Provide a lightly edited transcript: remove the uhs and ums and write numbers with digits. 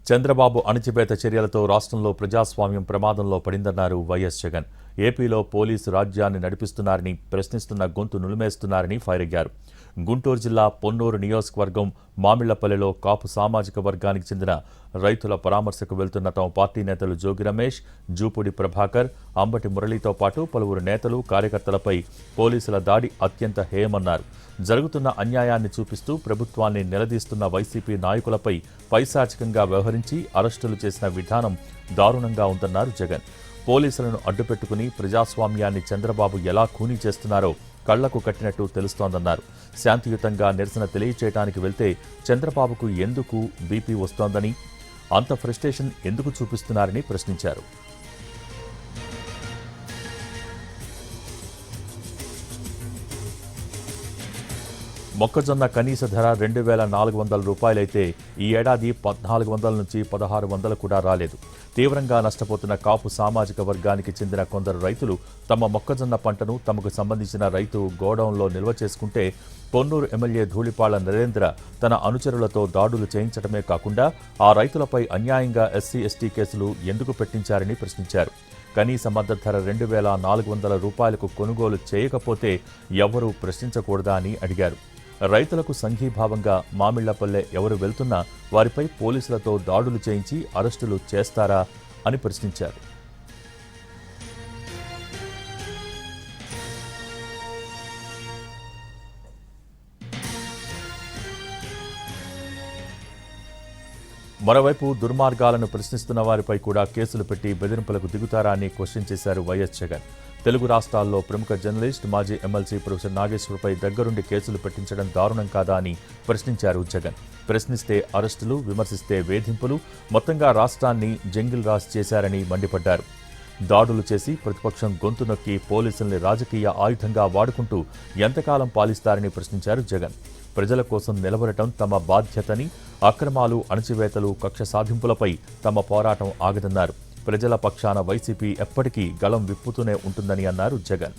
చంద్రబాబు అణచివేత చర్యలతో రాష్ట్రంలో ప్రజాస్వామ్యం ప్రమాదంలో పడిందన్నారు వైఎస్ జగన్. ఏపీలో పోలీసు రాజ్యాన్ని నడిపిస్తున్నారని, ప్రశ్నిస్తున్న గొంతు నులిమేస్తున్నారని ఫైరయ్యారు. గుంటూరు జిల్లా పొన్నూరు నియోజకవర్గం మామిళ్లపల్లెలో కాపు సామాజిక వర్గానికి చెందిన రైతుల పరామర్శకు వెళ్తున్న తమ పార్టీ నేతలు జోగి రమేష్, జూపూడి ప్రభాకర్, అంబటి మురళితో పాటు పలువురు నేతలు, కార్యకర్తలపై పోలీసుల దాడి అత్యంత హేయమన్నారు. జరుగుతున్న అన్యాయాన్ని చూపిస్తూ ప్రభుత్వాన్ని నిలదీస్తున్న వైసీపీ నాయకులపై పైశాచికంగా వ్యవహరించి అరెస్టులు చేసిన విధానం దారుణంగా ఉందన్నారు జగన్. పోలీసులను అడ్డుపెట్టుకుని ప్రజాస్వామ్యాన్ని చంద్రబాబు ఎలా ఖూనీ చేస్తున్నారో కళ్లకు కట్టినట్టు తెలుస్తోందన్నారు. శాంతియుతంగా నిరసన తెలియచేయడానికి వెళ్తే చంద్రబాబుకు ఎందుకు బీపీ వస్తోందని, అంత ఫ్రస్ట్రేషన్ ఎందుకు చూపిస్తున్నారని ప్రశ్నించారు. మొక్కజొన్న కనీస ధర 2,400 రూపాయలైతే ఈ ఏడాది 1,400 నుంచి 1,600 కూడా రాలేదు. తీవ్రంగా నష్టపోతున్న కాపు సామాజిక వర్గానికి చెందిన కొందరు రైతులు తమ మొక్కజొన్న పంటను తమకు సంబంధించిన రైతు గోడౌన్లో నిల్వ చేసుకుంటే పొన్నూరు ఎమ్మెల్యే ధూళిపాళ్ల నరేంద్ర తన అనుచరులతో దాడులు చేయించడమే కాకుండా ఆ రైతులపై అన్యాయంగా ఎస్సీ, ఎస్టీ కేసులు ఎందుకు పెట్టించారని ప్రశ్నించారు. కనీస మద్దతు ధర 2,400 రూపాయలకు కొనుగోలు చేయకపోతే ఎవరూ ప్రశ్నించకూడదా అని అడిగారు. రైతులకు సంఘీభావంగా మామిళ్లపల్లె ఎవరు వెళ్తున్నా వారిపై పోలీసులతో దాడులు చేయించి అరెస్టులు చేస్తారా అని ప్రశ్నించారు. మరోవైపు దుర్మార్గాలను ప్రశ్నిస్తున్న వారిపై కూడా కేసులు పెట్టి బెదిరింపులకు దిగుతారా అని క్వశ్చన్ చేశారు వైఎస్ జగన్. తెలుగు రాష్ట్రాల్లో ప్రముఖ జర్నలిస్ట్, మాజీ ఎమ్మెల్సీ ప్రొఫెసర్ నాగేశ్వరపై దగ్గరుండి కేసులు పెట్టించడం దారుణం కాదా అని ప్రశ్నించారు జగన్. ప్రశ్నిస్తే అరెస్టులు, విమర్శిస్తే వేధింపులు, మొత్తంగా రాష్ట్రాన్ని జంగిల్ రాజ్ చేశారని మండిపడ్డారు. దాడులు చేసి ప్రతిపక్షం గొంతు నొక్కి పోలీసుల్ని రాజకీయ ఆయుధంగా వాడుకుంటూ ఎంతకాలం పాలిస్తారని ప్రశ్నించారు జగన్. ప్రజల కోసం నిలబడటం తమ బాధ్యతని, అక్రమాలు, అణచివేతలు, కక్ష సాధింపులపై తమ పోరాటం ఆగదన్నారు. ప్రజల పక్షాన వైసీపీ ఎప్పటికీ గళం విప్పుతూనే ఉంటుందని అన్నారు జగన్.